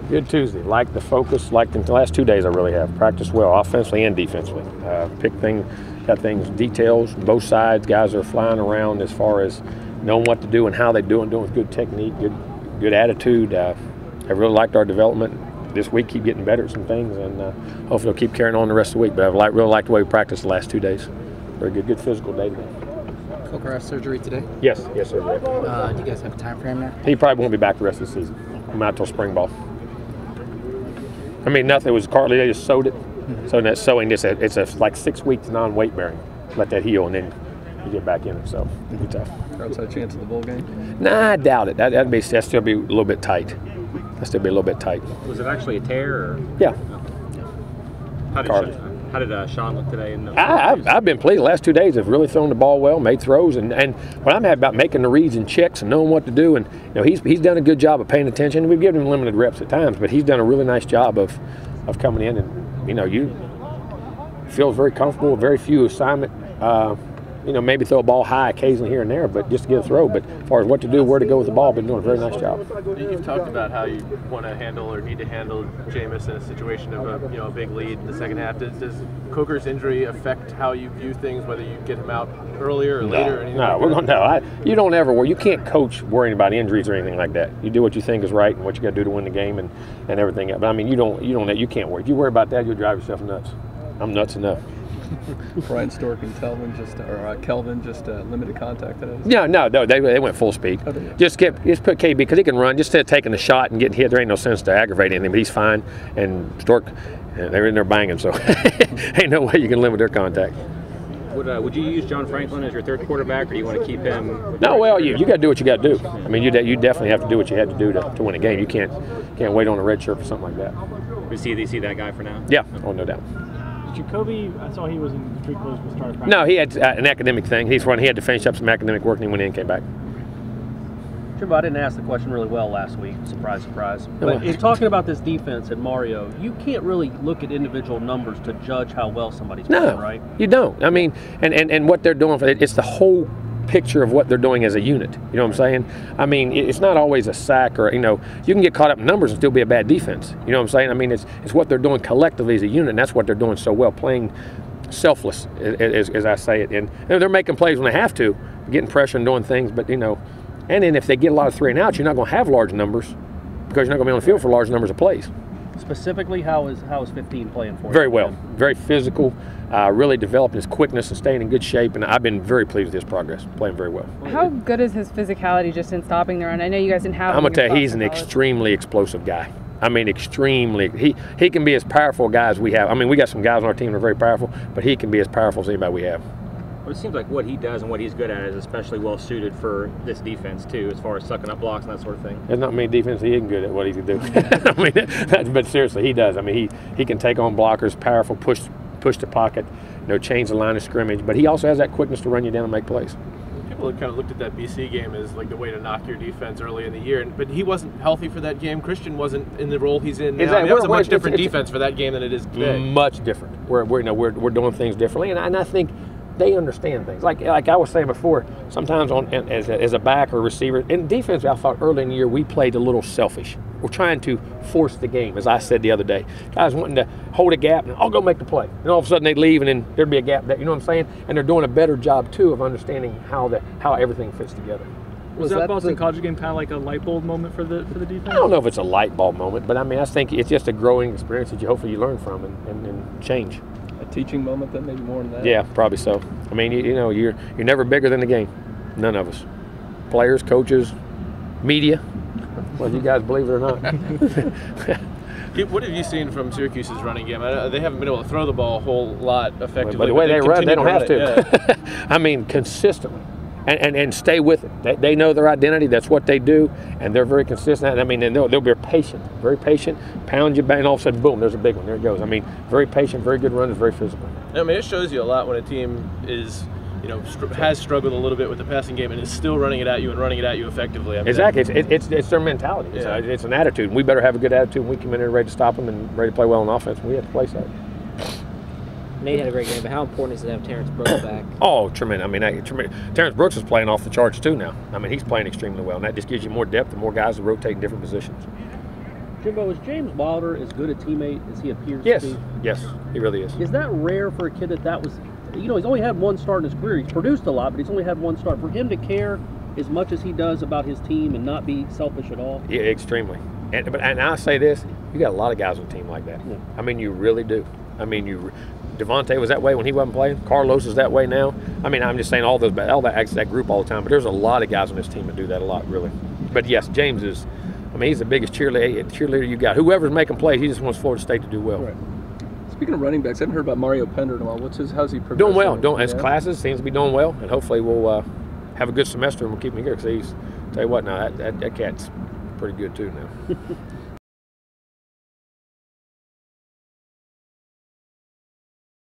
Good Tuesday. Like the focus, like the last 2 days I really have. Practiced well, offensively and defensively. Got things, details, both sides. Guys are flying around as far as knowing what to do and how they do it, doing with good technique, good attitude. I really liked our development. This week keep getting better at some things, and hopefully they'll keep carrying on the rest of the week. But I really liked the way we practiced the last 2 days. Very good physical day today. Coker has surgery today? Yes, sir. Do you guys have a time frame there? He probably won't be back the rest of the season. I'm out till spring ball. I mean, nothing. It was cartilage. They just sewed it. So in that sewing, it's like 6 weeks non-weight bearing. Let that heal, and then you get back in it. So it'll be tough. Outside chance of the bowl game? Nah, I doubt it. That'd still be a little bit tight. Was it actually a tear? Or? Yeah. How did Sean look today? I've been pleased. The last 2 days have really thrown the ball well, made throws, and what I'm happy about making the reads and checks and knowing what to do. And he's done a good job of paying attention. We've given him limited reps at times, but he's done a really nice job of coming in, and you feels very comfortable. Very few assignment. Maybe throw a ball high occasionally here and there, but just to get a throw. But as far as what to do, where to go with the ball, been doing a very nice job. You've talked about how you want to handle or need to handle Jameis in a situation of a big lead in the second half. Does Coker's injury affect how you view things, whether you get him out earlier or later? Or anything You don't ever worry. You can't coach worrying about injuries or anything like that. You do what you think is right and what you got to do to win the game and everything. But I mean, you can't worry. If you worry about that, you'll drive yourself nuts. I'm nuts enough. Brian Stork and Kelvin just limited contact today. No, they went full speed. Okay. Just put KB because he can run. Just instead of taking the shot and getting hit, there ain't no sense to aggravate anything. But he's fine, and Stork, they're in there banging, so ain't no way you can limit their contact. Would you use John Franklin as your third quarterback, or do you want to keep him? No, well, you got to do what you got to do. I mean, you definitely have to do what you had to do to win a game. You can't wait on a red shirt for something like that. Do you see that guy for now? Yeah, no doubt. Jacoby, I saw he was in street clothes to start practice. No, he had an academic thing. He had to finish up some academic work, and he went in and came back. Jimbo, I didn't ask the question really well last week. Surprise, surprise. But in talking about this defense and Mario, you can't really look at individual numbers to judge how well somebody's playing, right? You don't. I mean, and what they're doing, it's the whole picture of what they're doing as a unit. You know what I'm saying? I mean, it's not always a sack or, you can get caught up in numbers and still be a bad defense. You know what I'm saying? I mean, it's what they're doing collectively as a unit, and that's what they're doing so well, playing selfless, as I say it. And they're making plays when they have to, getting pressure and doing things, but, and then if they get a lot of 3 and outs, you're not going to have large numbers because you're not going to be on the field for large numbers of plays. Specifically, how is 15 playing for you? Very well. Very physical, really developing his quickness and staying in good shape, and I've been very pleased with his progress, playing very well. How good is his physicality just in stopping the run? I know you guys didn't have I'm going to tell you, he's an extremely explosive guy. I mean, extremely. He can be as powerful a guy as we have. I mean, we got some guys on our team that are very powerful, but he can be as powerful as anybody we have. Well, it seems like what he does and what he's good at is especially well suited for this defense too, as far as sucking up blocks and that sort of thing. There's not many defenses he isn't good at what he can do. I mean, but seriously, he does. I mean, he can take on blockers, powerful, push the pocket, change the line of scrimmage. But he also has that quickness to run you down and make plays. People kind of looked at that BC game as like the way to knock your defense early in the year, but he wasn't healthy for that game. Christian wasn't in the role he's in now. Exactly. That was a much different defense for that game than it is today. Much different. We're doing things differently, and I think they understand things. Like I was saying before, sometimes as a back or receiver, in defense, I thought early in the year we played a little selfish. We're trying to force the game, as I said the other day. Guys wanting to hold a gap, and I'll go make the play. And all of a sudden they leave, and then there'd be a gap. You know what I'm saying? And they're doing a better job, too, of understanding how everything fits together. Was that Boston College game kind of like a light bulb moment for the defense? I don't know if it's a light bulb moment, but I mean, I think it's just a growing experience that hopefully you learn from and change. A teaching moment, then maybe more than that. Yeah, probably so. I mean, you're never bigger than the game. None of us. Players, coaches, media. Whether you guys believe it or not. What have you seen from Syracuse's running game? They haven't been able to throw the ball a whole lot effectively. But the way they run, they don't have to. Yeah. I mean, consistently. And stay with it. They know their identity. That's what they do, and they're very consistent. I mean, and they'll be patient, very patient. Pound you back, and all of a sudden, boom! There's a big one. There it goes. I mean, very patient, very good runners, very physical. I mean, it shows you a lot when a team is, has struggled a little bit with the passing game and is still running it at you and running it at you effectively. I mean, exactly. It's their mentality. Yeah. It's an attitude. We better have a good attitude when we come in there ready to stop them and ready to play well on offense. We have to play so. Nate had a great game, but how important is it to have Terrence Brooks back? Oh, tremendous. I mean, Terrence Brooks is playing off the charts too now. I mean, he's playing extremely well, and that just gives you more depth and more guys to rotate in different positions. Jimbo, is James Wilder as good a teammate as he appears Yes, to be? yes, he really is. Is that rare for a kid that was, you know, he's only had one start in his career. He's produced a lot, but he's only had one start. For him to care as much as he does about his team and not be selfish at all? Yeah, extremely. And I say this, you got a lot of guys on the team like that. Yeah. I mean, you really do. I mean, Devontae was that way when he wasn't playing. Carlos is that way now. I mean, I'm just saying all that group all the time. But there's a lot of guys on this team that do that a lot, really. But yes, James is. I mean, he's the biggest cheerleader you got. Whoever's making plays, he just wants Florida State to do well. Right. Speaking of running backs, I haven't heard about Mario Pender in a while. How's he progressing? Doing well. His classes seems to be doing well, and hopefully we'll have a good semester and we'll keep him here. Because tell you what, now that cat's pretty good too now.